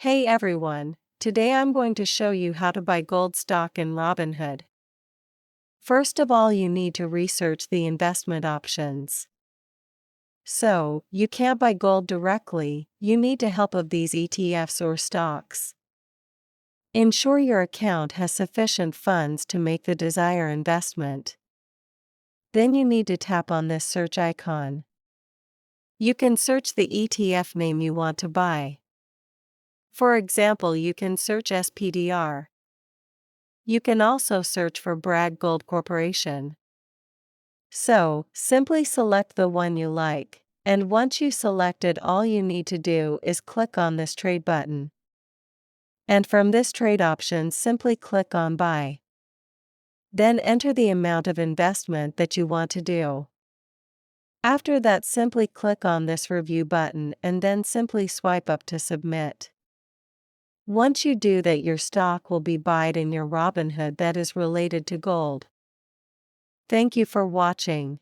Hey everyone, today I'm going to show you how to buy gold stock in Robinhood. First of all, you need to research the investment options. So, you can't buy gold directly, you need the help of these ETFs or stocks. Ensure your account has sufficient funds to make the desired investment. Then you need to tap on this search icon. You can search the ETF name you want to buy. For example, you can search SPDR. You can also search for Barrick Gold Corporation. So, simply select the one you like, and once you select it, all you need to do is click on this trade button. And from this trade option, simply click on Buy. Then enter the amount of investment that you want to do. After that, simply click on this Review button and then simply swipe up to submit. Once you do that, your stock will be bought in your Robinhood that is related to gold. Thank you for watching.